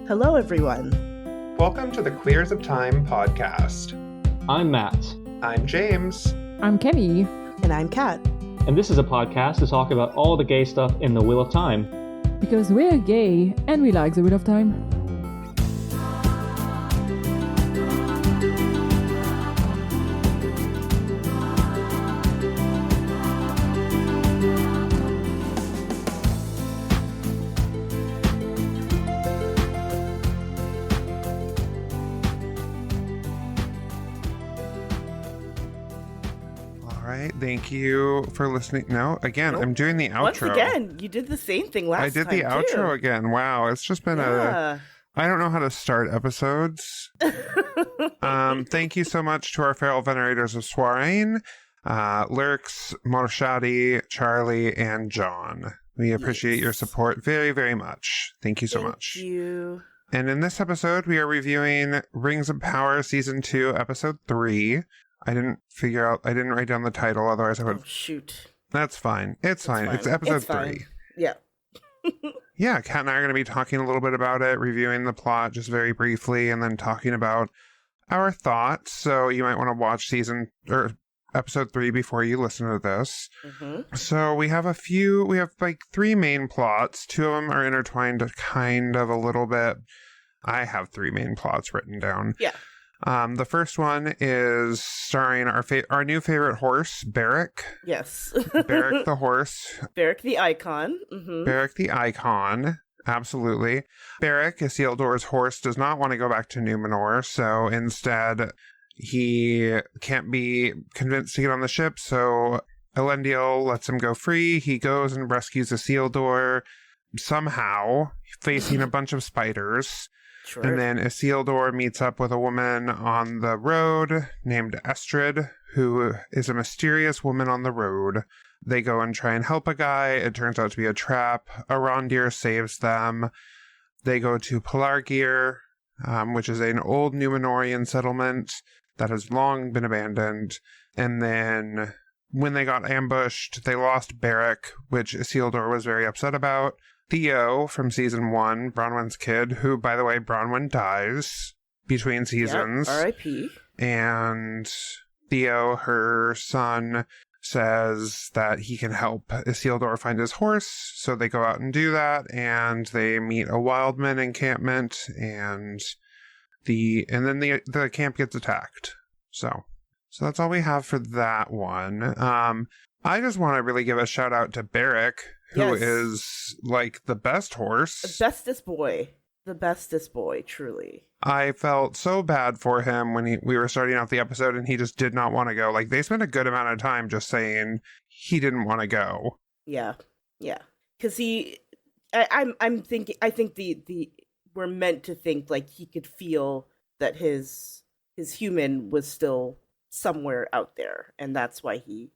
Hello, everyone. Welcome to the Queers of Time podcast. I'm Matt. I'm James. I'm Kenny. And I'm Kat. And this is a podcast to talk about all the gay stuff in the Wheel of Time. Because we're gay and we like the Wheel of Time. Thank you for listening. No, again, I'm doing the outro. Once again, you did the same thing last time. I did the outro again. Wow, it's just been I don't know how to start episodes. Thank you so much to our feral venerators of Swarrain, Lurks, Morshadi, Charlie, and John. We appreciate your support very, very much. Thank you so much. Thank you. And in this episode, we are reviewing Rings of Power Season 2, Episode 3. I didn't write down the title, otherwise I would... Oh, shoot. That's fine. It's fine. It's episode 3. Yeah. Yeah, Kat and I are going to be talking a little bit about it, reviewing the plot just very briefly, and then talking about our thoughts. So you might want to watch episode 3 before you listen to this. Mm-hmm. So we have like 3 main plots. 2 of them are intertwined kind of a little bit. I have 3 main plots written down. Yeah. The first one is starring our new favorite horse, Berek. Yes. Berek the horse. Berek the icon. Mm-hmm. Berek the icon. Absolutely. Berek, Isildur's horse, does not want to go back to Numenor, so instead he can't be convinced to get on the ship, so Elendil lets him go free. He goes and rescues Isildur, somehow, facing a bunch of spiders. Sure. And then Isildur meets up with a woman on the road named Estrid, who is a mysterious woman on the road. They go and try and help a guy. It turns out to be a trap. Arondir saves them. They go to Pelargir, which is an old Numenorian settlement that has long been abandoned. And then when they got ambushed, they lost Berek, which Isildur was very upset about. Theo from season 1, Bronwyn's kid, who, by the way, Bronwyn dies between seasons. Yep, R.I.P. And Theo, her son, says that he can help Isildur find his horse, so they go out and do that, and they meet a wildman encampment, and then the camp gets attacked. So that's all we have for that one. I just want to really give a shout out to Berek, who is like the best horse. The bestest boy, truly. I felt so bad for him when we were starting out the episode and he just did not want to go. Like, they spent a good amount of time just saying he didn't want to go. Yeah. Because I think we're meant to think like he could feel that his human was still somewhere out there, and that's why he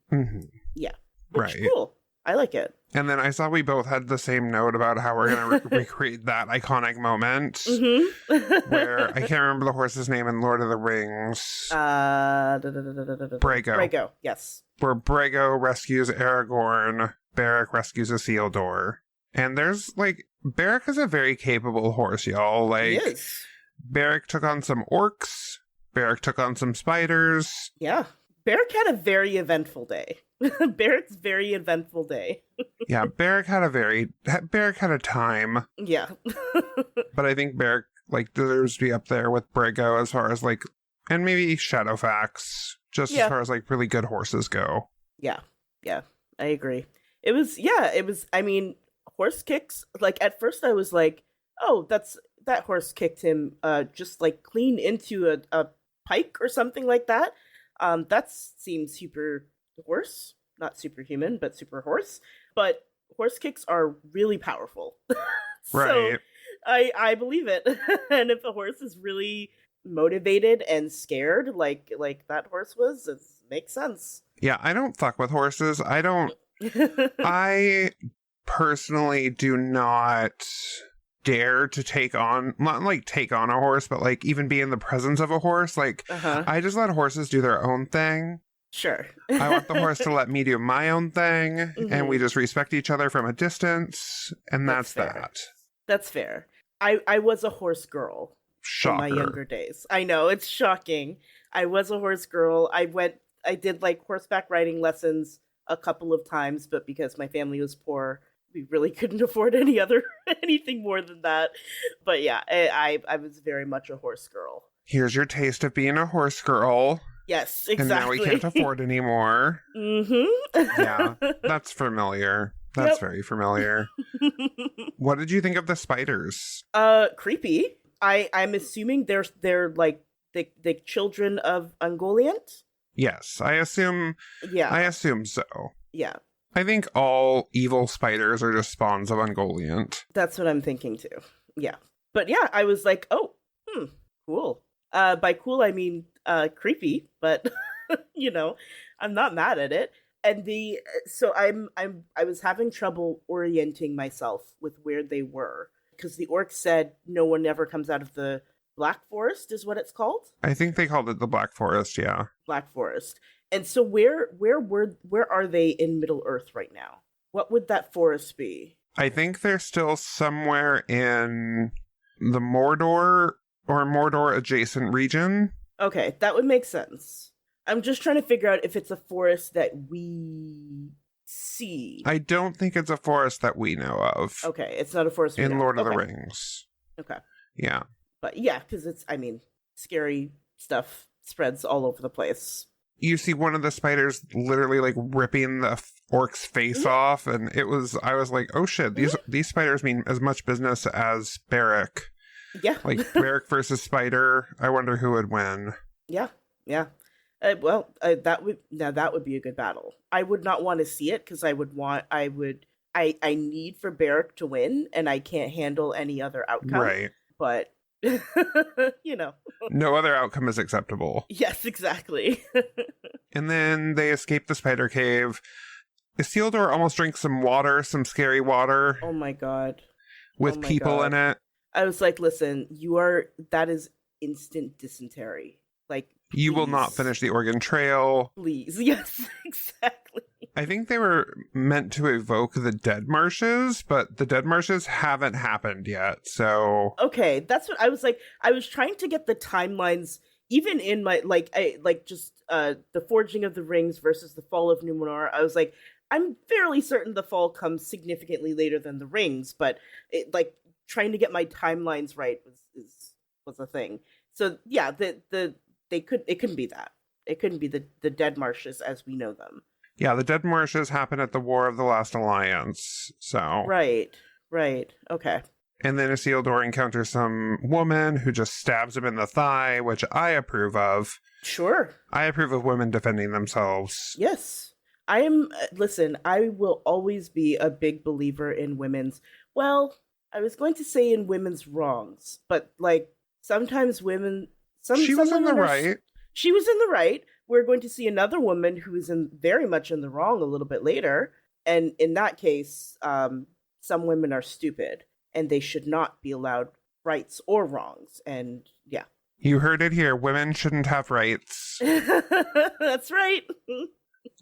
which is cool. I like it. And then I saw we both had the same note about how we're going to recreate that iconic moment where I can't remember the horse's name in Lord of the Rings. Brago, yes. Where Brago rescues Aragorn, Berek rescues Isildur. And Berek is a very capable horse, y'all. He is. Berek took on some orcs. Berek took on some spiders. Yeah. Berek had a very eventful day. Berek's very eventful day. Yeah, Berek had a time. Yeah. But I think Berek deserves to be up there with Brago as far as and maybe Shadowfax, just as far as really good horses go. Yeah, I agree. It was, I mean, horse kicks, at first I was like, oh, that horse kicked him just clean into a pike or something like that. That seems super horse, not superhuman, but super horse. But horse kicks are really powerful. Right. So I believe it. And if a horse is really motivated and scared, like that horse was, it makes sense. Yeah, I don't fuck with horses. I personally do not dare to take on a horse, but even be in the presence of a horse. I just let horses do their own thing. Sure. I want the horse to let me do my own thing, and we just respect each other from a distance, and that's that. That's fair. I was a horse girl in my Shocker. younger days. I know, it's shocking. I was a horse girl. I did like horseback riding lessons a couple of times, but because my family was poor, we really couldn't afford anything more than that. But yeah, I was very much a horse girl. Here's your taste of being a horse girl. Yes, And now we exactly. can't afford anymore. Mm-hmm. Yeah, that's familiar. That's very familiar. What did you think of the spiders? Creepy. I'm assuming they're like the children of Ungoliant. Yes, I assume Yeah, so. yeah. I think all evil spiders are just spawns of Ungoliant. That's what I'm thinking too. Yeah. But yeah, I was like, oh, cool. By cool I mean creepy, but you know, I'm not mad at it. And I was having trouble orienting myself with where they were because the orc said no one ever comes out of the Black Forest is what it's called. I think they called it the Black Forest, yeah. Black Forest. And so where are they in Middle Earth right now? What would that forest be? I think they're still somewhere in the Mordor or Mordor adjacent region. Okay, that would make sense. I'm just trying to figure out if it's a forest that we see. I don't think it's a forest that we know of. Okay, it's not a forest we in know. Lord of the Okay. Rings. Okay. Yeah. But yeah, because scary stuff spreads all over the place. You see one of the spiders literally like ripping the orc's face off, and I was like, oh shit, these spiders mean as much business as Berek. Yeah. Like Berek versus Spider. I wonder who would win. Yeah. That would be a good battle. I would not want to see it because I need for Berek to win, and I can't handle any other outcome. Right. But you know. No other outcome is acceptable. Yes, exactly. And then they escape the spider cave. Isildur almost drinks some water, some scary water. Oh my god. With people in it. I was like, listen, that is instant dysentery. Like, please. You will not finish the Oregon Trail. Please. Yes, exactly. I think they were meant to evoke the Dead Marshes, but the Dead Marshes haven't happened yet, so... Okay, that's what I was like. I was trying to get the timelines, even in my, the Forging of the Rings versus the Fall of Numenor. I was like, I'm fairly certain the Fall comes significantly later than the Rings, but trying to get my timelines right was a thing. So yeah, it couldn't be that. It couldn't be the Dead Marshes as we know them. Yeah, the Dead Marshes happened at the War of the Last Alliance, so... Right, okay. And then Isildur encounters some woman who just stabs him in the thigh, which I approve of. Sure. I approve of women defending themselves. Yes. Listen, I will always be a big believer in women's, well, I was going to say in women's wrongs, but sometimes women... She was in the right. She was in the right. We're going to see another woman who is very much in the wrong a little bit later. And in that case, some women are stupid and they should not be allowed rights or wrongs. And yeah. You heard it here. Women shouldn't have rights. That's right.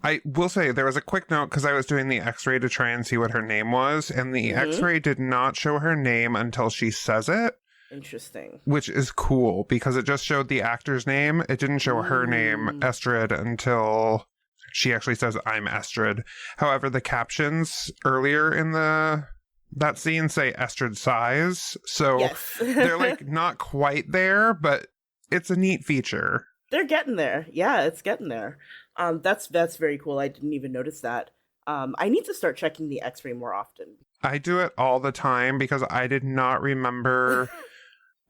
I will say there was a quick note because I was doing the x-ray to try and see what her name was. And the x-ray did not show her name until she says it. Interesting. Which is cool because it just showed the actor's name. It didn't show her name, Estrid, until she actually says, I'm Estrid. However, the captions earlier in that scene say Estrid size. So yes. they're not quite there, but it's a neat feature. They're getting there. Yeah, it's getting there. That's very cool. I didn't even notice that. I need to start checking the x-ray more often. I do it all the time because I did not remember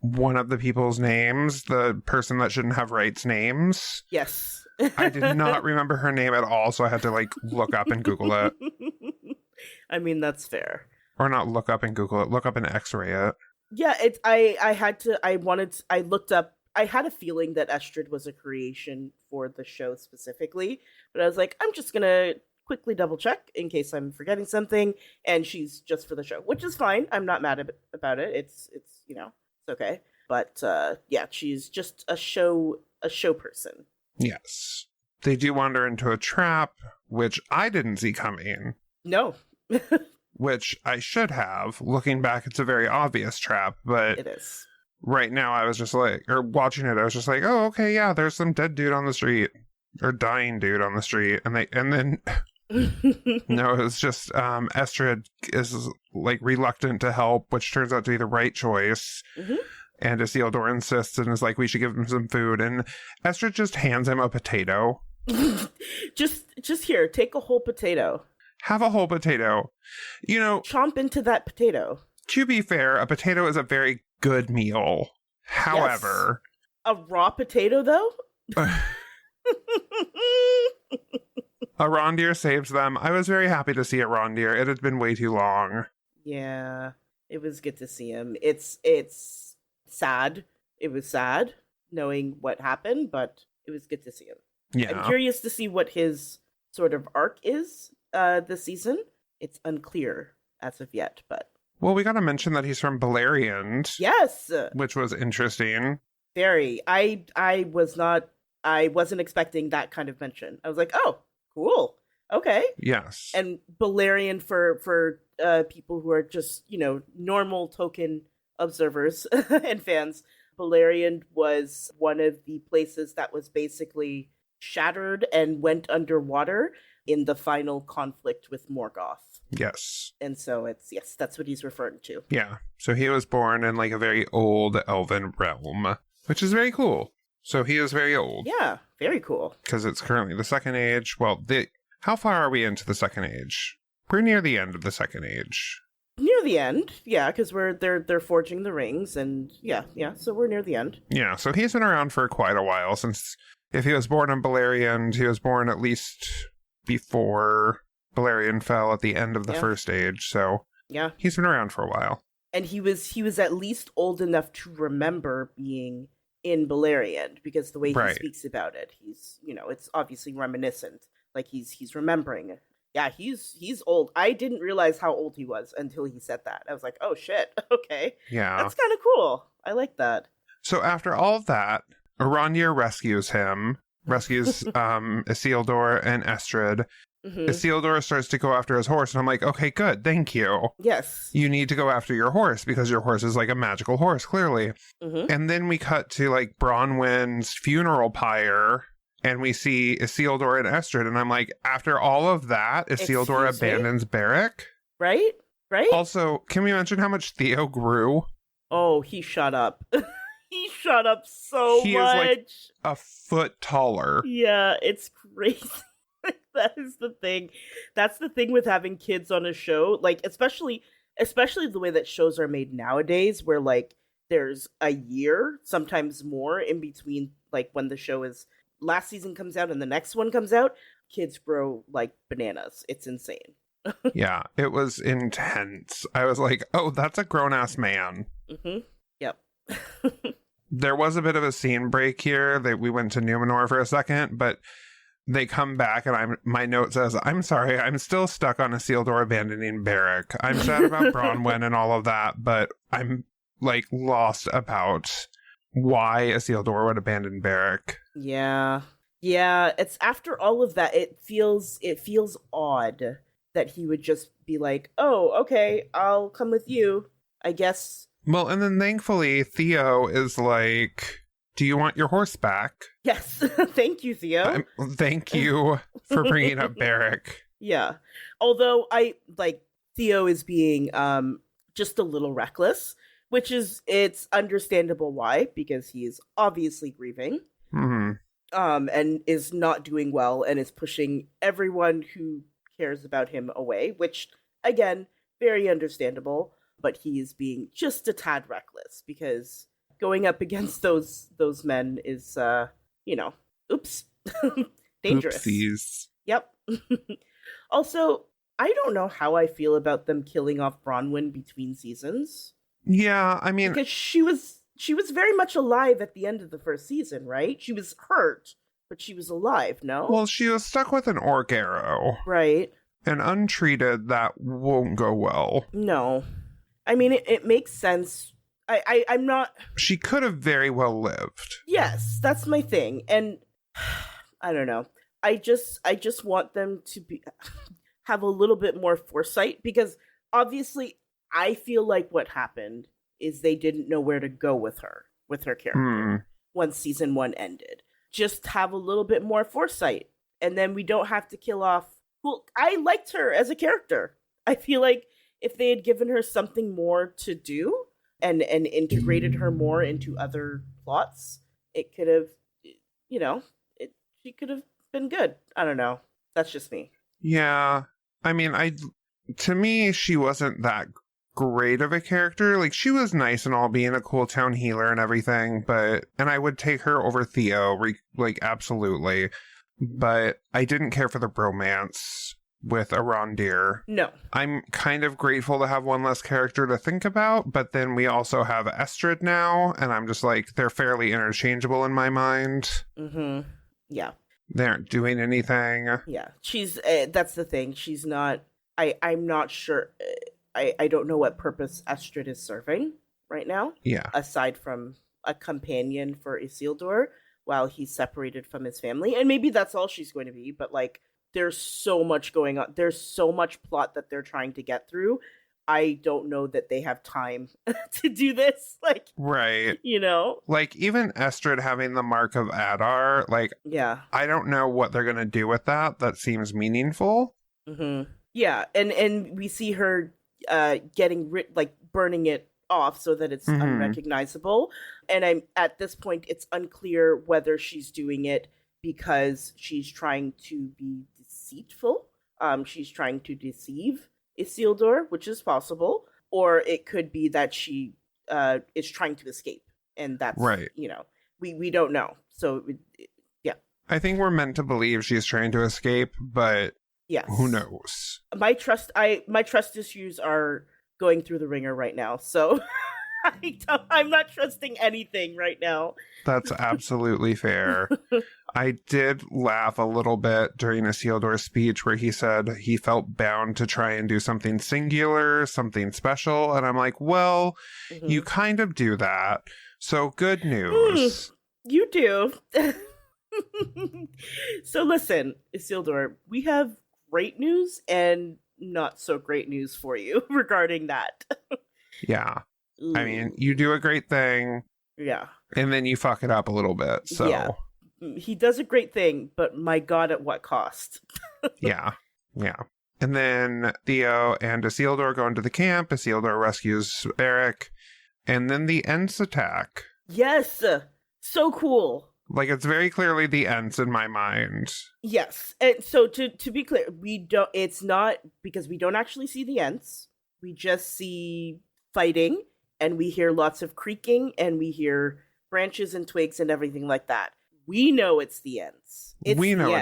one of the people's names, the person that shouldn't have rights names. Yes. I did not remember her name at all, so I had to look up and Google it. I mean, that's fair. Or not look up and Google it, look up and x-ray it. Yeah, I looked up, I had a feeling that Estrid was a creation for the show specifically, but I was like, I'm just gonna quickly double check in case I'm forgetting something, and she's just for the show, which is fine. I'm not mad about it. It's it's okay. But yeah, she's just a show person. Yes. They do wander into a trap, which I didn't see coming. No. which I should have. Looking back, it's a very obvious trap, but It is. right now I was just like, or watching it, I was just like, oh, okay, yeah, there's some dead dude on the street, or dying dude on the street, and then no, it's just Estrid is like reluctant to help, which turns out to be the right choice. Mm-hmm. And Isildur insists and is like, we should give him some food, and Estrid just hands him a potato. just here, take a whole potato. Have a whole potato. You know, Chomp into that potato. to be fair, a potato is a very good meal. However, A raw potato, though? Arondir saves them. I was very happy to see Arondir. It had been way too long. Yeah, it was good to see him. It's sad. It was sad knowing what happened, but it was good to see him. Yeah. I'm curious to see what his sort of arc is this season. It's unclear as of yet, but Well, we gotta mention that he's from Beleriand. yes, Which was interesting. very. I wasn't expecting that kind of mention. I was like, oh, cool, okay. Yes. And Balerion for people who are just, normal token observers and fans, Balerion was one of the places that was basically shattered and went underwater in the final conflict with Morgoth. Yes. And so that's what he's referring to. Yeah. So he was born in like a very old elven realm, which is very cool. So he is very old. Yeah, very cool. Because it's currently the Second Age. Well, how far are we into the Second Age? We're near the end of the Second Age. Near the end, yeah, because they're forging the rings, and yeah, so we're near the end. Yeah, so he's been around for quite a while, since if he was born in Beleriand, he was born at least before Beleriand fell at the end of the First Age, so yeah, he's been around for a while. And he was at least old enough to remember being in Beleriand, because the way he speaks about it, he's, it's obviously reminiscent, like he's remembering. Yeah, he's old. I didn't realize how old he was until he said that. I was like, oh shit, okay. Yeah. That's kind of cool. I like that. So after all of that, Arondir rescues Isildur and Estrid. Mm-hmm. Isildur starts to go after his horse, and I'm like, okay, good, thank you. Yes. You need to go after your horse, because your horse is like a magical horse, clearly. Mm-hmm. And then we cut to like Bronwyn's funeral pyre, and we see Isildur and Estrid, and I'm like, after all of that, Isildur abandons Berek? Right? Also, can we mention how much Theo grew? Oh, he shot up. He shot up so much. He is like a foot taller. Yeah, it's crazy. That is the thing. That's the thing with having kids on a show, like especially the way that shows are made nowadays, where like there's a year, sometimes more, in between like when the show is last season comes out and the next one comes out. Kids grow like bananas. It's insane. Yeah, it was intense. I was like, oh, that's a grown-ass man. Mm-hmm. Yep. There was a bit of a scene break here that we went to Numenor for a second, but they come back, and my note says, I'm sorry, I'm still stuck on Isildur abandoning Berek. I'm sad about Bronwyn and all of that, but I'm like lost about why Isildur would abandon Berek. Yeah, it's after all of that, it feels odd that he would just be like, oh, okay, I'll come with you, I guess. Well, and then thankfully Theo is like, do you want your horse back? Yes. Thank you, Theo. Thank you for bringing up Berek. Yeah. Although Theo is being just a little reckless, which it's understandable why, because he is obviously grieving. Mm-hmm. And is not doing well, and is pushing everyone who cares about him away, which, again, very understandable, but he is being just a tad reckless, because going up against those men is, oops, dangerous. Oopsies. Yep. Also, I don't know how I feel about them killing off Bronwyn between seasons. Yeah, I mean, because she was very much alive at the end of the first season, right? She was hurt, but she was alive, no? Well, she was stuck with an orc arrow. Right. And untreated, that won't go well. No. I mean, it makes sense. I'm not... She could have very well lived. Yes, that's my thing. And I don't know. I just want them to have a little bit more foresight, because obviously, I feel like what happened is they didn't know where to go with her character, once season 1 ended. Just have a little bit more foresight, and then we don't have to kill off. Well, I liked her as a character. I feel like if they had given her something more to do and integrated her more into other plots, it could have, she could have been good. I don't know. That's just me. Yeah. I mean, to me, she wasn't that great of a character. Like, she was nice and all, being a cool town healer and everything, and I would take her over Theo, like, absolutely. But I didn't care for the bromance with Arondir. No. I'm kind of grateful to have one less character to think about, but then we also have Estrid now, and I'm just like, they're fairly interchangeable in my mind. Mm-hmm. Yeah. They aren't doing anything. Yeah. She's, that's the thing. She's not, I'm not sure, I don't know what purpose Estrid is serving right now. Yeah. Aside from a companion for Isildur while he's separated from his family. And maybe that's all she's going to be, but like, there's so much going on. There's so much plot that they're trying to get through. I don't know that they have time to do this. Like, right. Like, even Estrid having the mark of Adar, like, yeah. I don't know what they're going to do with that. That seems meaningful. Mm-hmm. Yeah. And we see her getting burning it off so that it's unrecognizable. And I'm at this point, it's unclear whether she's doing it because she's trying to be deceitful. She's trying to deceive Isildur, which is possible, or it could be that she is trying to escape, and that's right. We don't know. So yeah, I think we're meant to believe she's trying to escape, but yes, who knows? My trust issues are going through the ringer right now, so I'm not trusting anything right now. That's absolutely fair. I did laugh a little bit during Isildur's speech where he said he felt bound to try and do something singular, something special, and I'm like, well, you kind of do that, so good news. You do. So listen, Isildur, we have great news and not so great news for you regarding that. Yeah. I mean, you do a great thing. Yeah. And then you fuck it up a little bit. So yeah. He does a great thing, but my God, at what cost? Yeah. And then Theo and Isildur go into the camp. Isildur rescues Berek. And then the Ents attack. Yes. So cool. Like, it's very clearly the Ents in my mind. Yes. And so to be clear, it's not because we don't actually see the Ents. We just see fighting, and we hear lots of creaking, and we hear branches and twigs and everything like that. We know it's the Ents. It's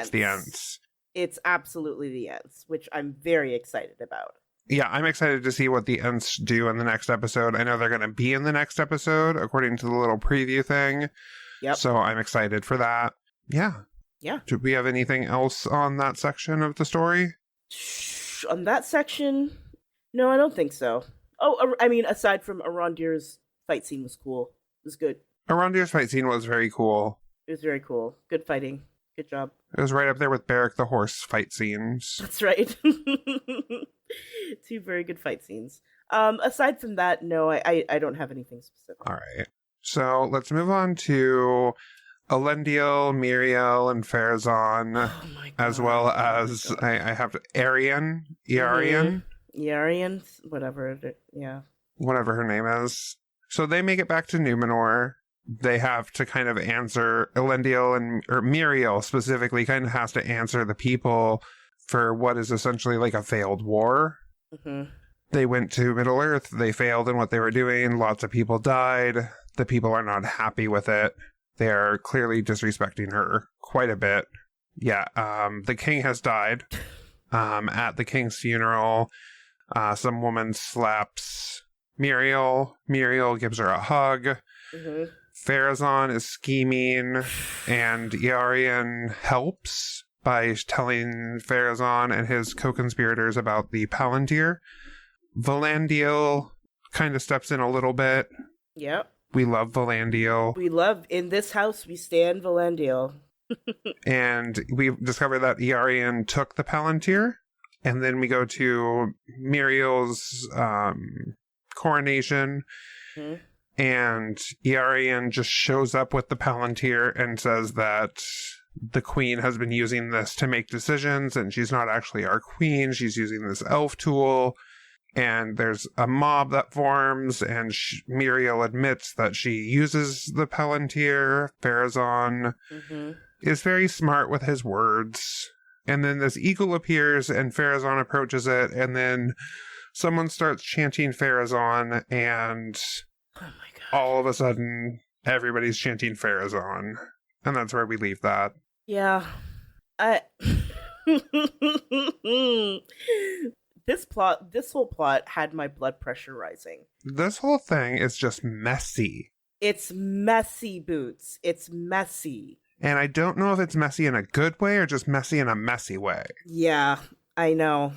the Ents. It's absolutely the Ents, which I'm very excited about. Yeah, I'm excited to see what the Ents do in the next episode. I know they're going to be in the next episode, according to the little preview thing. Yep. So I'm excited for that. Yeah. Yeah. Do we have anything else on that section of the story? On that section? No, I don't think so. Oh, I mean, aside from Arondir's fight scene was cool. It was good. Arondir's fight scene was very cool. It was very cool. Good fighting. Good job. It was right up there with Berek the horse fight scenes. That's right. Two very good fight scenes. Aside from that, no, I don't have anything specific. All right. So let's move on to Elendil, Miriel, and Farazan, as well as I have Arian, Iarian. Iarian, whatever her name is. So they make it back to Numenor. They have to kind of answer Elendil or Miriel specifically kind of has to answer the people for what is essentially like a failed war. Mm-hmm. They went to Middle Earth. They failed in what they were doing. Lots of people died. The people are not happy with it. They are clearly disrespecting her quite a bit. Yeah, the king has died. At the king's funeral, some woman slaps Miriel. Miriel gives her a hug. Mm-hmm. Farazan is scheming, and Iarian helps by telling Farazan and his co-conspirators about the Palantir. Valandil kind of steps in a little bit. Yep. We love Valandil. In this house, we stand Valandil. And we discovered that Iarian took the Palantir. And then we go to Muriel's coronation. Mhm. And Iarian just shows up with the Palantir and says that the queen has been using this to make decisions, and she's not actually our queen. She's using this elf tool. And there's a mob that forms, and Muriel admits that she uses the Palantir. Pharazon is very smart with his words. And then this eagle appears, and Pharazon approaches it, and then someone starts chanting Pharazon, and Oh my god. all of a sudden, everybody's chanting Pharazon. And that's where we leave that. Yeah. This whole plot had my blood pressure rising. This whole thing is just messy. It's messy, Boots. It's messy. And I don't know if it's messy in a good way or just messy in a messy way. Yeah, I know.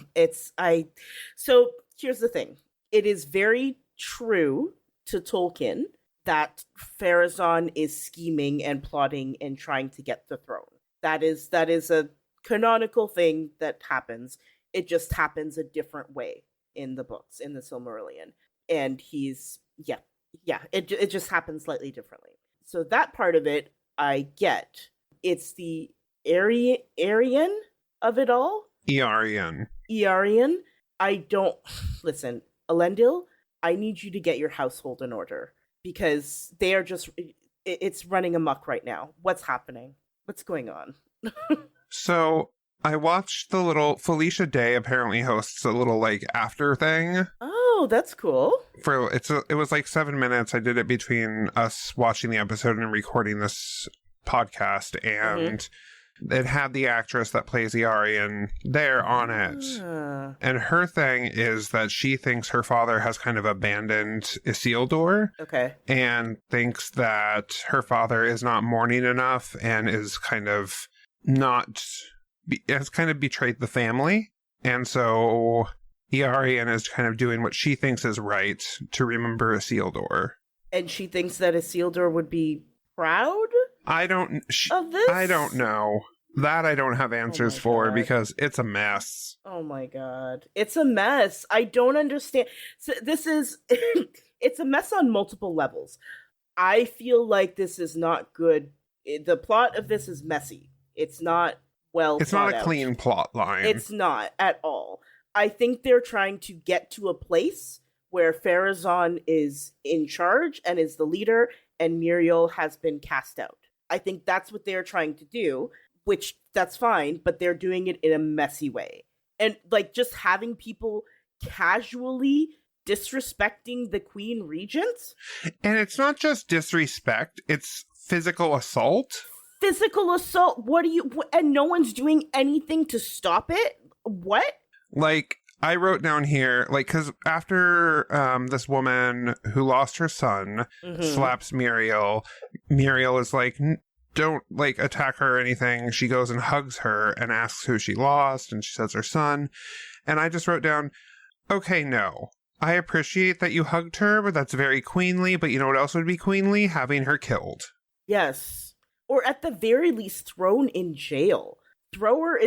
So here's the thing. It is very true to Tolkien that Pharazon is scheming and plotting and trying to get the throne. That is a canonical thing that happens. It just happens a different way in the books, in the Silmarillion. And it just happens slightly differently. So that part of it, I get. It's the Arian of it all. Iarian. I don't... Listen, Elendil, I need you to get your household in order. Because they are just... It's running amok right now. What's happening? What's going on? So I watched the little Felicia Day apparently hosts a little like after thing. Oh, that's cool. It was like 7 minutes. I did it between us watching the episode and recording this podcast, and it had the actress that plays Iarian there on it. And her thing is that she thinks her father has kind of abandoned Isildur. Okay. And thinks that her father is not mourning enough and is kind of has kind of betrayed the family. And so Iarian is kind of doing what she thinks is right to remember Isildur. And she thinks that Isildur would be proud of this? I don't know. That I don't have answers for God. because it's a mess. Oh my god. It's a mess. I don't understand. So this is... it's a mess on multiple levels. I feel like this is not good. The plot of this is messy. It's not well It's thought not a out. clean plot line. It's not at all. I think they're trying to get to a place where Pharazon is in charge and is the leader, and Muriel has been cast out. I think that's what they're trying to do, which that's fine, but they're doing it in a messy way. And like just having people casually disrespecting the Queen Regent. And it's not just disrespect, it's physical assault. Physical assault. And no one's doing anything to stop it? What? Like, I wrote down here, like, because after this woman who lost her son slaps Muriel is like, don't, like, attack her or anything. She goes and hugs her and asks who she lost, and she says her son. And I just wrote down, okay, no. I appreciate that you hugged her, but that's very queenly. But you know what else would be queenly? Having her killed. Yes. Or at the very least, thrown in jail. Throw her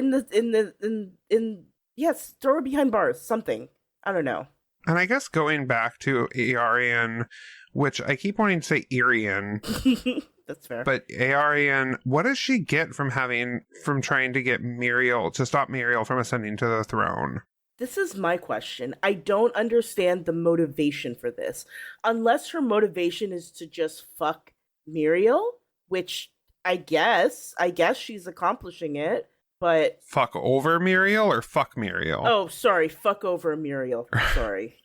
yes, throw her behind bars. Something. I don't know. And I guess going back to Iarian, which I keep wanting to say Irian. That's fair. But Iarian, what does she get from trying to get Muriel, to stop Muriel from ascending to the throne? This is my question. I don't understand the motivation for this. Unless her motivation is to just fuck Muriel, which I guess she's accomplishing it, but... Fuck over Muriel or fuck Muriel? Oh, sorry. Fuck over Muriel. Sorry.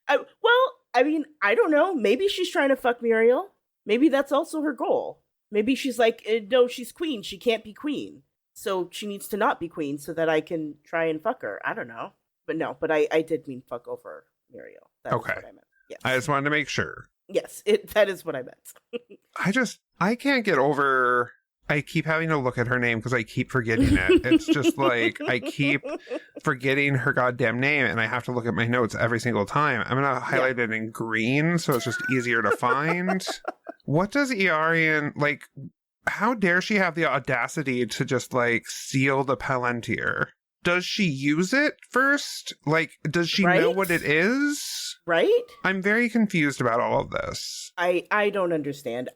I mean, I don't know. Maybe she's trying to fuck Muriel. Maybe that's also her goal. Maybe she's like, no, she's queen. She can't be queen. So she needs to not be queen so that I can try and fuck her. I don't know. But no, I did mean fuck over Muriel. That Okay. is what I meant. Yes. I just wanted to make sure. Yes, that is what I meant. I can't get over... I keep having to look at her name because I keep forgetting it. It's just like, I keep forgetting her goddamn name, and I have to look at my notes every single time. I'm going to highlight it in green, so it's just easier to find. What does Iarian, like, how dare she have the audacity to just, like, seal the Palantir? does she use it first? Like, does she know what it is? Right? I'm very confused about all of this. I don't understand.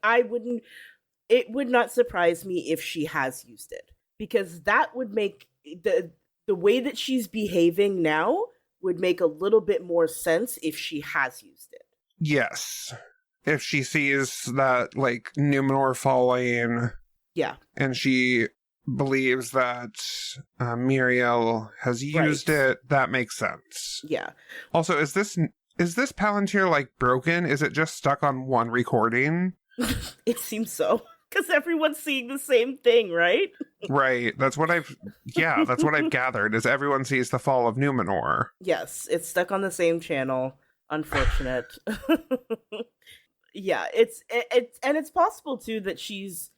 It would not surprise me if she has used it, because that would make the way that she's behaving now would make a little bit more sense if she has used it. Yes. If she sees that, like, Numenor falling. Yeah. And she believes that Muriel has used it, that makes sense. Yeah. Also, is this Palantir, like, broken? Is it just stuck on one recording? It seems so. Because everyone's seeing the same thing, right? Right. That's what I've gathered, is everyone sees the fall of Numenor. Yes, it's stuck on the same channel. Unfortunate. Yeah, it's possible too that she's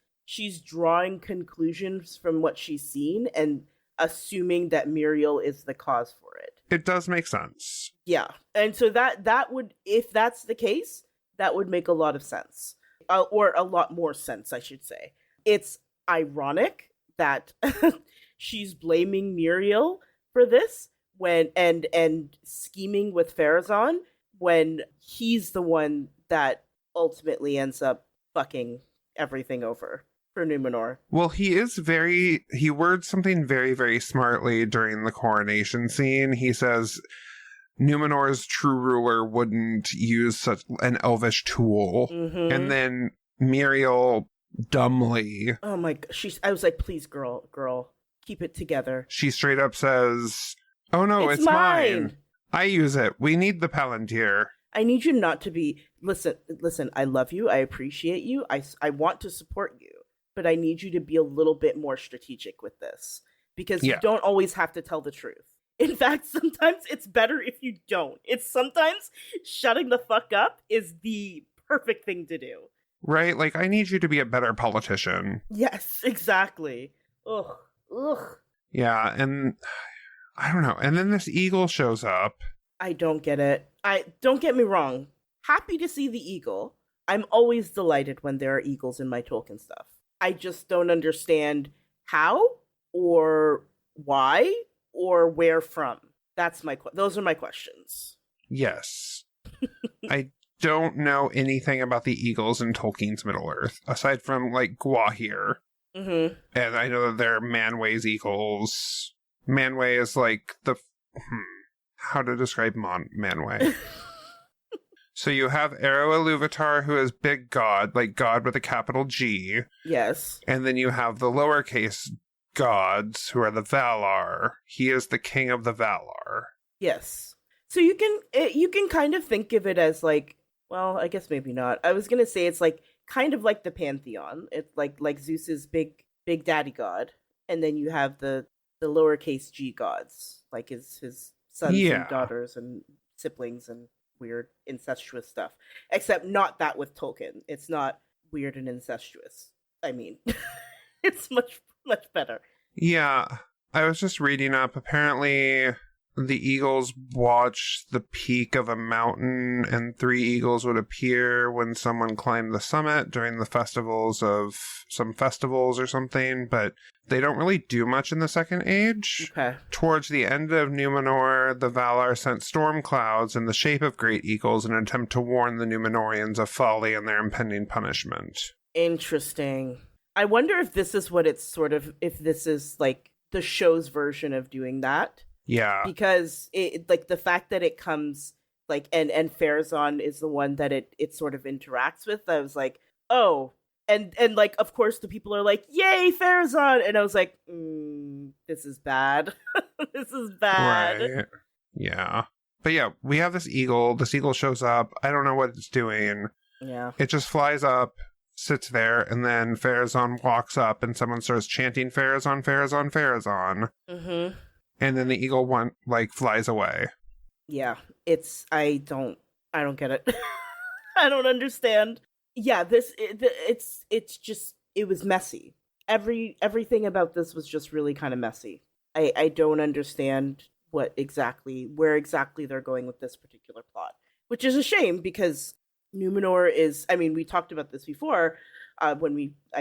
drawing conclusions from what she's seen and assuming that Muriel is the cause for it. It does make sense. Yeah. And so that would, if that's the case, that would make a lot of sense. Or a lot more sense, I should say. It's ironic that she's blaming Muriel for this and scheming with Farazan when he's the one that ultimately ends up fucking everything over for Numenor. Well, he words something very, very smartly during the coronation scene. He says Numenor's true ruler wouldn't use such an elvish tool. Mm-hmm. And then Muriel dumbly... Oh my god. I was like, please, girl, keep it together. She straight up says, oh no, it's mine. I use it. We need the Palantir. I need you not to be... Listen, I love you. I appreciate you. I want to support you. But I need you to be a little bit more strategic with this. Because you don't always have to tell the truth. In fact, sometimes it's better if you don't. It's sometimes shutting the fuck up is the perfect thing to do. Right? Like, I need you to be a better politician. Yes, exactly. Ugh. Yeah, and I don't know. And then this eagle shows up. I don't get it. Don't get me wrong. Happy to see the eagle. I'm always delighted when there are eagles in my Tolkien stuff. I just don't understand how or why or where from. Those are my questions. Yes. I don't know anything about the eagles in Tolkien's Middle-earth, aside from, like, Gwahir. Mm-hmm. And I know that they're Manway's eagles. Manway is, like, how to describe Manway? So you have Ero Iluvatar, who is Big God, like God with a capital G. Yes. And then you have the lowercase gods, who are the Valar. He is the king of the Valar. Yes. So you can kind of think of it as like, well, I guess maybe not. I was gonna say it's like kind of like the pantheon. It's like Zeus's big daddy god, and then you have the lowercase g gods, like his sons and daughters and siblings and weird incestuous stuff. Except not that with Tolkien. It's not weird and incestuous. I mean, it's much better. Yeah, I was just reading up. Apparently, the eagles watch the peak of a mountain, and 3 eagles would appear when someone climbed the summit during the festivals of some festivals or something, but they don't really do much in the Second Age. Okay. Towards the end of Numenor, the Valar sent storm clouds in the shape of great eagles in an attempt to warn the Numenorians of folly and their impending punishment. Interesting. I wonder if this is what it's sort of, if this is like the show's version of doing that. Yeah. Because it, like, the fact that it comes like and Farazan is the one that it sort of interacts with, I was like, oh, and like, of course the people are like, yay, Farazan, and I was like, this is bad. This is bad. Right. Yeah. But yeah, we have this eagle. This eagle shows up. I don't know what it's doing. Yeah. It just flies up, sits there, and then Farazan walks up and someone starts chanting Farazan, Farazan, Farazan. Mm-hmm. And then the eagle flies away. Yeah, I don't get it. I don't understand. Yeah, it's just, it was messy. Everything about this was just really kind of messy. I don't understand where exactly they're going with this particular plot, which is a shame because Numenor is, I mean, we talked about this before, I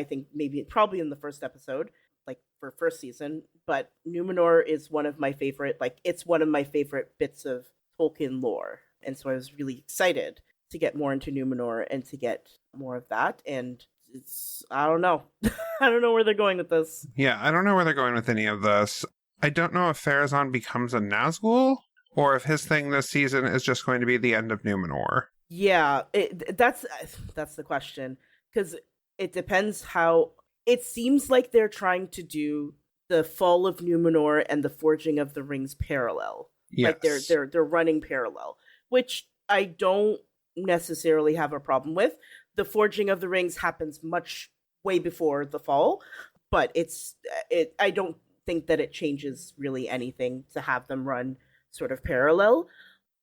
think probably in the first episode, like for first season, but Numenor is one of my favorite, it's one of my favorite bits of Tolkien lore. And so I was really excited to get more into Numenor and to get more of that. And I don't know. I don't know where they're going with this. Yeah, I don't know where they're going with any of this. I don't know if Farazan becomes a Nazgul or if his thing this season is just going to be the end of Numenor. Yeah, that's the question. Because it depends how... It seems like they're trying to do the fall of Numenor and the forging of the rings parallel. Yes. Like they're running parallel, which I don't necessarily have a problem with. The forging of the rings happens way before the fall, but I don't think that it changes really anything to have them run sort of parallel.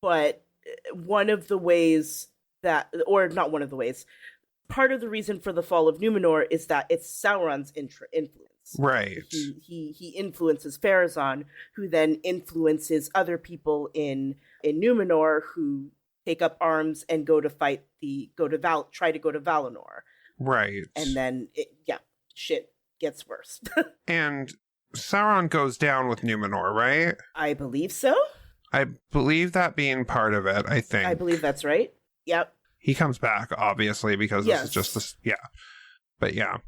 But one of the ways that, or not one of the ways, part of the reason for the fall of Numenor is that it's Sauron's influence. Right. He influences Farazan, who then influences other people in Numenor who take up arms and try to go to Valinor. Right. And then shit gets worse. And Sauron goes down with Numenor, right? I believe so. I believe that being part of it, I think. I believe that's right. Yep. He comes back, obviously, because this is just this. Yeah. But yeah.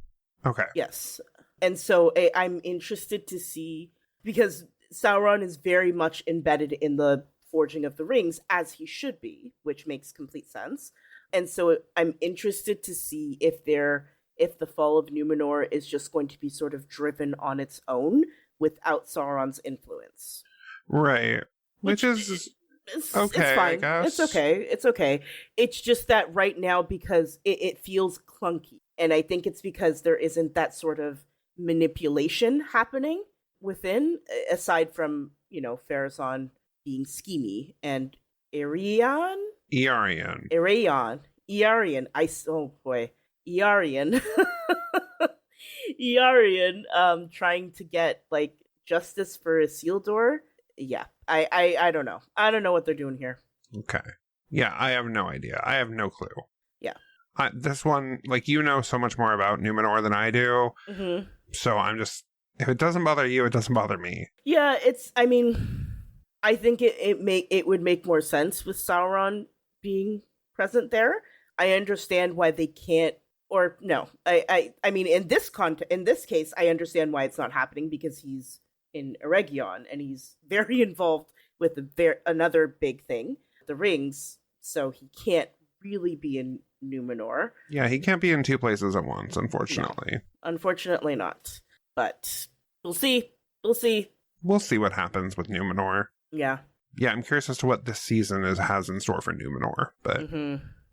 Okay. Yes. And so I'm interested to see, because Sauron is very much embedded in the forging of the rings, as he should be, which makes complete sense. And so I'm interested to see if the fall of Numenor is just going to be sort of driven on its own without Sauron's influence. Right. Which is okay, it's fine. I guess. It's okay. It's just that right now, because it feels clunky. And I think it's because there isn't that sort of manipulation happening within, aside from, Farazan being schemy and Earion, trying to get justice for Isildur. Yeah, I don't know. I don't know what they're doing here. Okay. Yeah, I have no idea. I have no clue. Yeah. This one, so much more about Numenor than I do. Mm-hmm. So I'm just, if it doesn't bother you, it doesn't bother me. Yeah, I think it would make more sense with Sauron being present there. I understand why they can't, or no. I mean, in this case, I understand why it's not happening, because he's in Eregion and he's very involved with another big thing, the rings. So he can't really be in Numenor. Yeah, he can't be in two places at once, unfortunately. No, unfortunately not. But we'll see. We'll see. We'll see what happens with Numenor. Yeah. Yeah, I'm curious as to what this season has in store for Numenor. But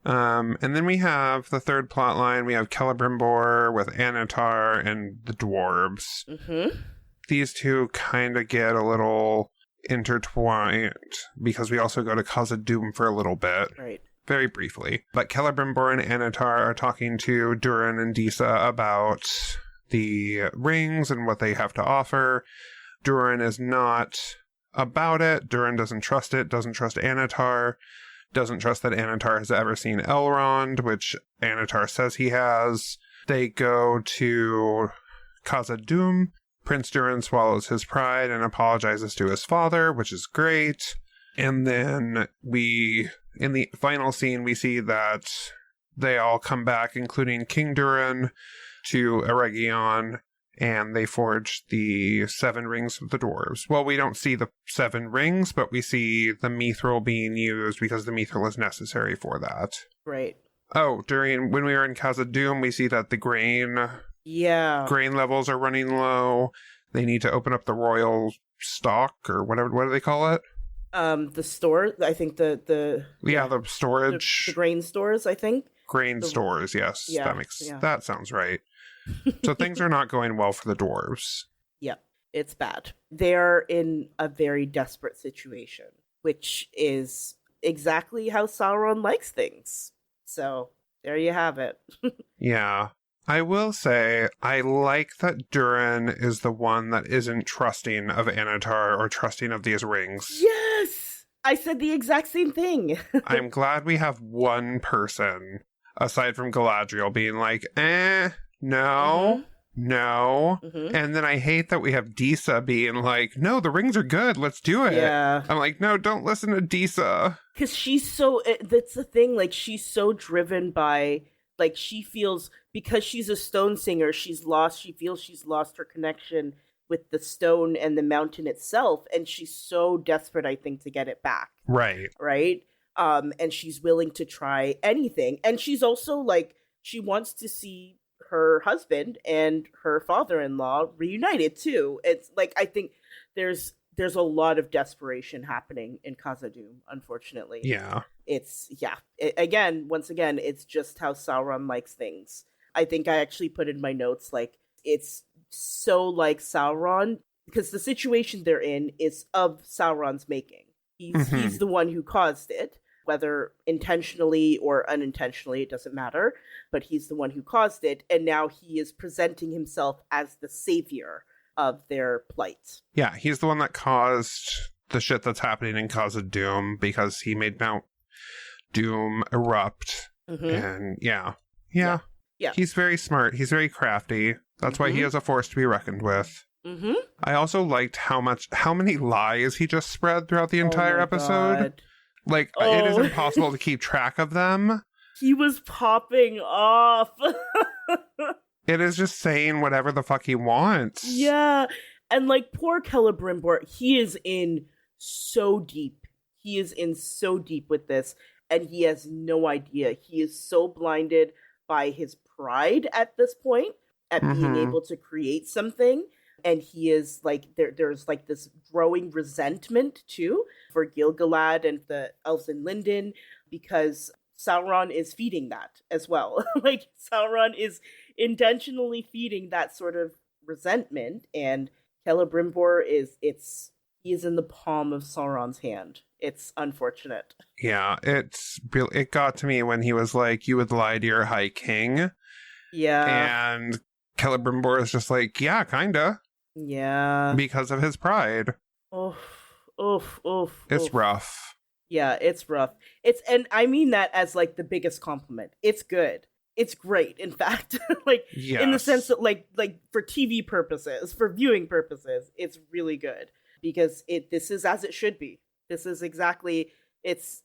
and then we have the third plot line. We have Celebrimbor with Annatar and the dwarves. Mm-hmm. These two kind of get a little intertwined because we also go to Khazad-dûm for a little bit. Right. Very briefly. But Celebrimbor and Annatar are talking to Durin and Disa about the rings and what they have to offer. Durin is not about it. Durin doesn't trust it, doesn't trust Annatar, doesn't trust that Annatar has ever seen Elrond, which Annatar says he has. They go to Khazad-dûm. Prince Durin swallows his pride and apologizes to his father, which is great. And then in the final scene, we see that they all come back, including King Durin, to Eregion, and they forge the 7 rings of the dwarves. Well, we don't see the 7 rings, but we see the mithril being used because the mithril is necessary for that. Right. Oh, when we were in Khazad-dûm, we see that the grain levels are running low. They need to open up the royal stock, or whatever. What do they call it? The store. I think the storage, the grain stores. I think stores. Yes, that sounds right. So things are not going well for the dwarves. Yep, it's bad. They're in a very desperate situation, which is exactly how Sauron likes things. So there you have it. Yeah. I will say, I like that Durin is the one that isn't trusting of Annatar or trusting of these rings. Yes! I said the exact same thing. I'm glad we have one person, aside from Galadriel, being like, no. no. Mm-hmm. And then I hate that we have Disa being like, no, the rings are good. Let's do it. Yeah. I'm like, no, don't listen to Disa. Because she's so, that's the thing, like, she's so driven by, like, she feels, because she's a stone singer, she feels she's lost her connection with the stone and the mountain itself, and she's so desperate, I think, to get it back. Right. Right? And she's willing to try anything. And she's also, like, she wants to see her husband and her father-in-law reunited, too. It's, like, I think there's a lot of desperation happening in Khazad-dûm, unfortunately. Yeah. Once again, it's just how Sauron likes things. I think I actually put in my notes, like, it's so like Sauron, because the situation they're in is of Sauron's making. He's the one who caused it, whether intentionally or unintentionally, it doesn't matter, but he's the one who caused it, and now he is presenting himself as the savior of their plight. Yeah, he's the one that caused the shit that's happening in Khazad-dûm because he made Mount Doom erupt. Mm-hmm. And yeah. He's very smart. He's very crafty. That's why he is a force to be reckoned with. Mm-hmm. I also liked how many lies he just spread throughout the entire episode. God. Like, it is impossible to keep track of them. He was popping off. It is just saying whatever the fuck he wants. Yeah. And, like, poor Celebrimbor, he is in so deep. He is in so deep with this, and he has no idea. He is so blinded by his pride at this point, at being able to create something. And he is, like, there's, like, this growing resentment, too, for Gil-galad and the elves in Lindon, because Sauron is feeding that as well. Like, Sauron is intentionally feeding that sort of resentment, and Celebrimbor he is in the palm of Sauron's hand. It's unfortunate. Yeah, it got to me when he was like, you would lie to your high king. Yeah. And Celebrimbor is just like, yeah, kinda. Yeah. Because of his pride. It's rough. Yeah, it's rough. And I mean that as, like, the biggest compliment. It's good. It's great, in fact. Like, yes. In the sense that, like for TV purposes, for viewing purposes, it's really good. Because this is as it should be. This is exactly, it's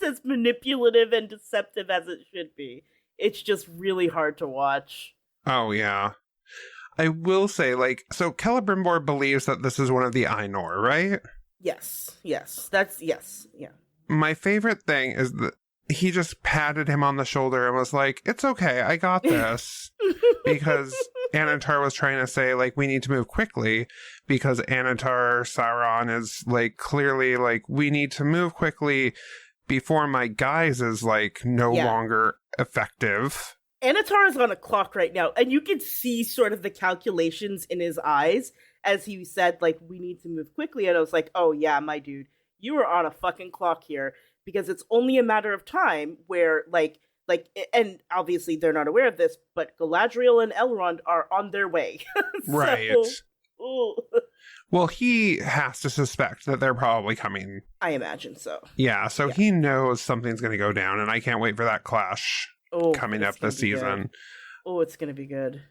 as manipulative and deceptive as it should be. It's just really hard to watch. Oh, yeah. I will say, like, so Celebrimbor believes that this is one of the Ainur, right? Yes. Yeah. My favorite thing is that he just patted him on the shoulder and was like, it's okay, I got this. Because Annatar was trying to say, like, we need to move quickly, because Annatar, Sauron is, like, clearly, like, we need to move quickly before my guise is, like, no longer effective. Annatar is on a clock right now, and you can see sort of the calculations in his eyes as he said, like, we need to move quickly. And I was like, oh, yeah, my dude, you are on a fucking clock here, because it's only a matter of time where, like, and obviously they're not aware of this, but Galadriel and Elrond are on their way. Right. Ooh. Well, he has to suspect that they're probably coming. I imagine so. Yeah, so he knows something's going to go down, and I can't wait for that clash coming up this season. Good. Oh, it's going to be good.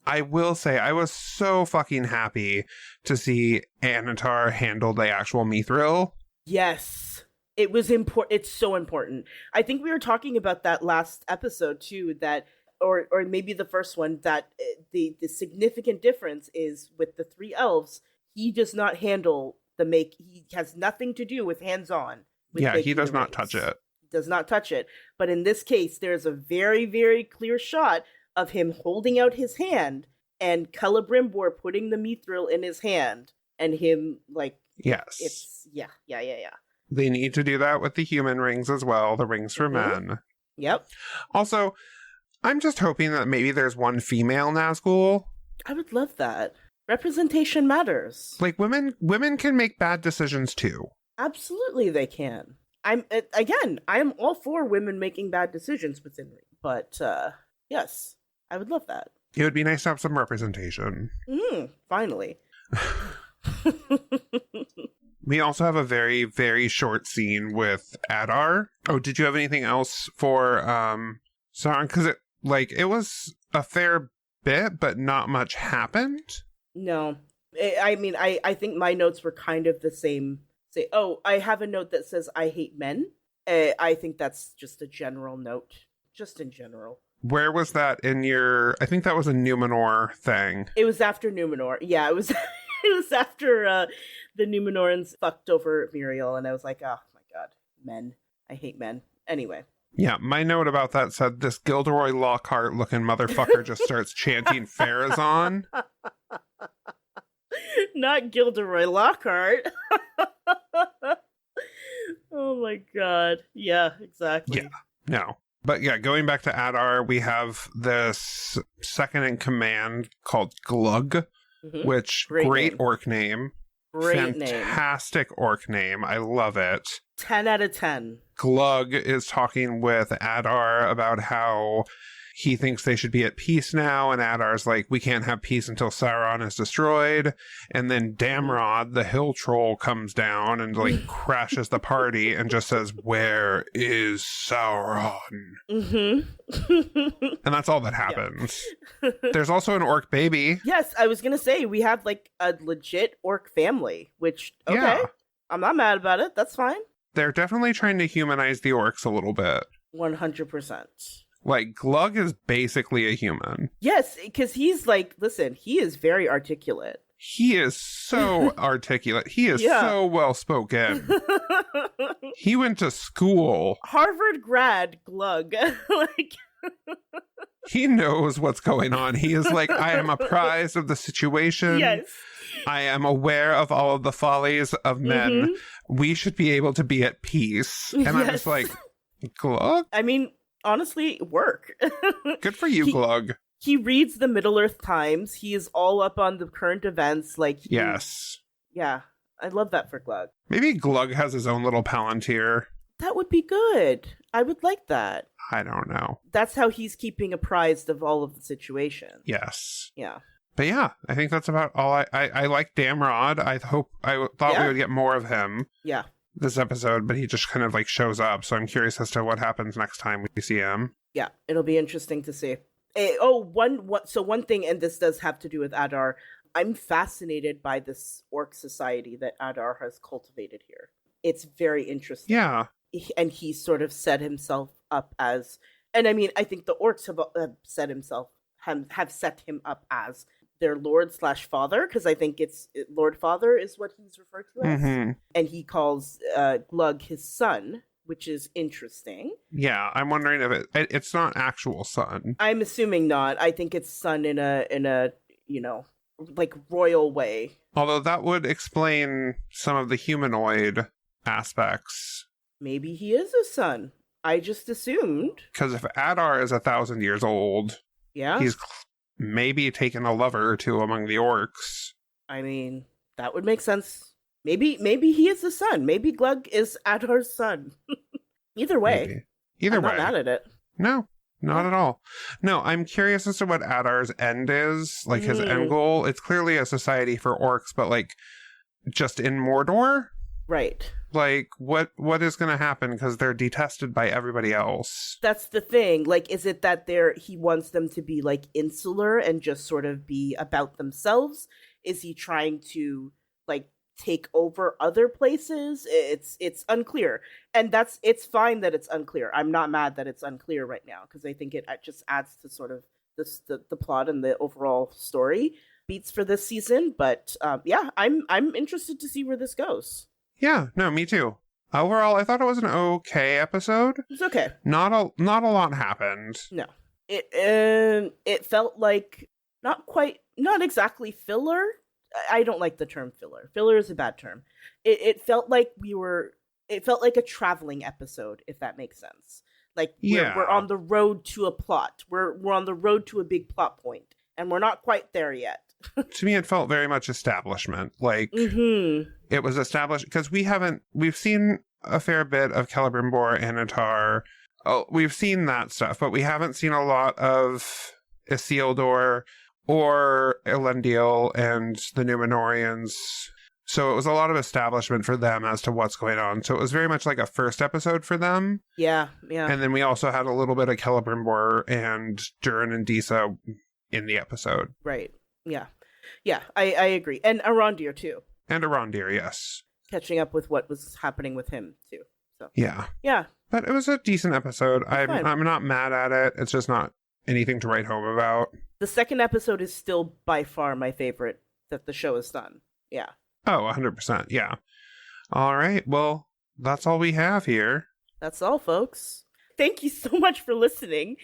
I will say, I was so fucking happy to see Annatar handle the actual Mithril. Yes. It was important. It's so important. I think we were talking about that last episode too, that, or maybe the first one, that the significant difference is with the three elves, he does not handle he has nothing to do with hands-on. Yeah, he does not touch it. He does not touch it. But in this case, there's a very, very clear shot of him holding out his hand and Celebrimbor putting the mithril in his hand and him, like, yes. It's, yeah. They need to do that with the human rings as well, the rings for men. Yep. Also, I'm just hoping that maybe there's one female Nazgul. I would love that. Representation matters. Like, women can make bad decisions too. Absolutely they can. I'm all for women making bad decisions within me. But, yes, I would love that. It would be nice to have some representation. Finally. We also have a very, very short scene with Adar. Oh, did you have anything else for Sauron? Because it was a fair bit, but not much happened. No. I think my notes were kind of the same. I have a note that says, I hate men. I think that's just a general note. Just in general. Where was that in your... I think that was a Numenor thing. It was after Numenor. Yeah, it was it was after the Numenorans fucked over Muriel, and I was like, oh my god, men. I hate men. Anyway. Yeah, my note about that said, this Gilderoy Lockhart looking motherfucker just starts chanting Pharazon. Not Gilderoy Lockhart. Oh my god. Yeah, exactly. Yeah, no. But yeah, going back to Adar, we have this second in command called Glug, which great orc name. Great name. Fantastic orc name. I love it. 10 out of 10. Glug is talking with Adar about how he thinks they should be at peace now, and Adar's like, we can't have peace until Sauron is destroyed. And then Damrod, the hill troll, comes down and like crashes the party and just says, where is Sauron? Mm-hmm. And that's all that happens. Yeah. There's also an orc baby. Yes, I was gonna say, we have like a legit orc family, which, okay, yeah. I'm not mad about it. That's fine. They're definitely trying to humanize the orcs a little bit. 100%. Like, Glug is basically a human. Yes, because he's like, listen, he is very articulate. He is so articulate. He is so well-spoken. He went to school. Harvard grad Glug. Like... He knows what's going on. He is like, I am apprised of the situation. Yes. I am aware of all of the follies of men. We should be able to be at peace. And I'm just like, Glug? I mean... honestly, work. Good for you, Glug. He reads the Middle-earth Times. He is all up on the current events. Like, yes. Yeah, I love that for Glug. Maybe Glug has his own little Palantir. That would be good. I would like that. I don't know. That's how he's keeping apprised of all of the situation. Yes. Yeah. But yeah, I think that's about all. I like Damrod. I thought we would get more of him. Yeah. This episode, but he just kind of like shows up, so I'm curious as to what happens next time we see him. Yeah, it'll be interesting to see. One thing, and this does have to do with Adar, I'm fascinated by this orc society that Adar has cultivated here. It's very interesting. Yeah. And he sort of set himself up as, and I mean, I think the orcs have set him up as their lord/father, because I think it's Lord Father is what he's referred to as. And he calls Glug his son, which is interesting. Yeah, I'm wondering if it's not actual son. I'm assuming not. I think it's son in a like royal way. Although that would explain some of the humanoid aspects. Maybe he is a son. I just assumed. Because if Adar is 1,000 years old, he's maybe taken a lover or two among the orcs. I mean, that would make sense. Maybe he is the son. Maybe Glug is Adar's son. Either way. I'm not mad at it. No, not at all. No, I'm curious as to what Adar's end is. Like his end goal. It's clearly a society for orcs, but like just in Mordor? Right. Like, what is going to happen? Because they're detested by everybody else. That's the thing. Like, is it that he wants them to be, like, insular and just sort of be about themselves? Is he trying to, like, take over other places? It's unclear. And it's fine that it's unclear. I'm not mad that it's unclear right now, because I think it just adds to sort of the plot and the overall story beats for this season. But, I'm interested to see where this goes. Yeah, no, me too. Overall, I thought it was an okay episode. It's okay. Not a lot happened. No. It felt like not exactly filler. I don't like the term filler. Filler is a bad term. It felt like a traveling episode, if that makes sense. Like we're on the road to a plot. We're on the road to a big plot point, and we're not quite there yet. To me, it felt very much establishment. Like it was established because we've seen a fair bit of Celebrimbor, Annatar. Oh, we've seen that stuff, but we haven't seen a lot of Isildur or Elendil and the Numenorians. So it was a lot of establishment for them as to what's going on. So it was very much like a first episode for them. Yeah. And then we also had a little bit of Celebrimbor and Durin and Disa in the episode. Right. Yeah. Yeah, I agree. And Arondir, too. And Arondir, yes. Catching up with what was happening with him, too. So Yeah. yeah. But it was a decent episode. Fine. I'm not mad at it. It's just not anything to write home about. The second episode is still by far my favorite that the show has done. Yeah. Oh, 100%. Yeah. All right. Well, that's all we have here. That's all, folks. Thank you so much for listening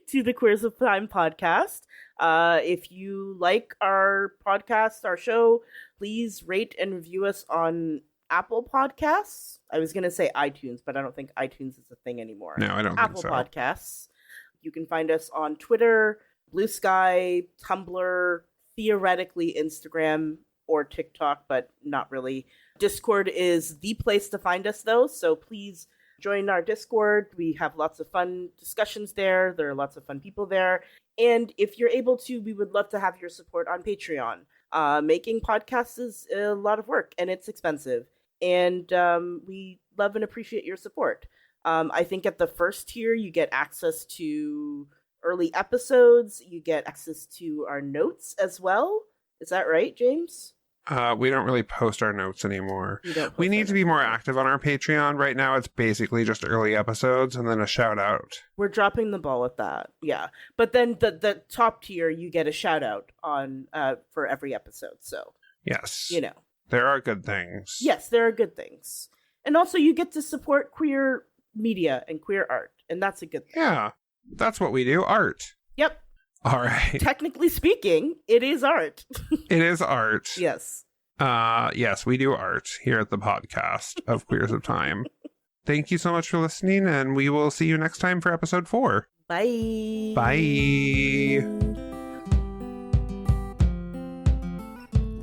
to the Queers of Time podcast. If you like our podcast, our show, please rate and review us on Apple Podcasts. I was going to say iTunes, but I don't think iTunes is a thing anymore. No, I don't Apple think so. Podcasts. You can find us on Twitter, Blue Sky, Tumblr, theoretically Instagram or TikTok, but not really. Discord is the place to find us, though, so please join our Discord. We have lots of fun discussions there. There are lots of fun people there. And if you're able to, we would love to have your support on Patreon. Making podcasts is a lot of work, and it's expensive. And we love and appreciate your support. I think at the first tier, you get access to early episodes. You get access to our notes as well. Is that right, James? We don't really post our notes anymore. We need to be more active on our Patreon. Right now, it's basically just early episodes and then a shout out. We're dropping the ball at that. Yeah. But then the top tier, you get a shout out on for every episode. So, yes. You know. There are good things. Yes, there are good things. And also you get to support queer media and queer art. And that's a good thing. Yeah. That's what we do. Art. Yep. All right. Technically speaking, it is art. It is art. Yes. Yes, we do art here at the podcast of Queers of Time. Thank you so much for listening, and we will see you next time for episode 4. Bye. Bye.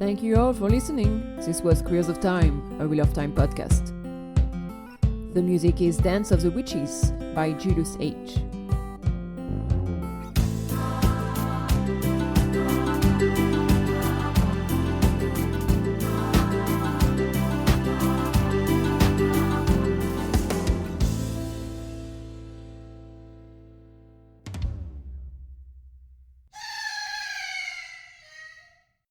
Thank you all for listening. This was Queers of Time, a Wheel of Time podcast. The music is Dance of the Witches by Julius H.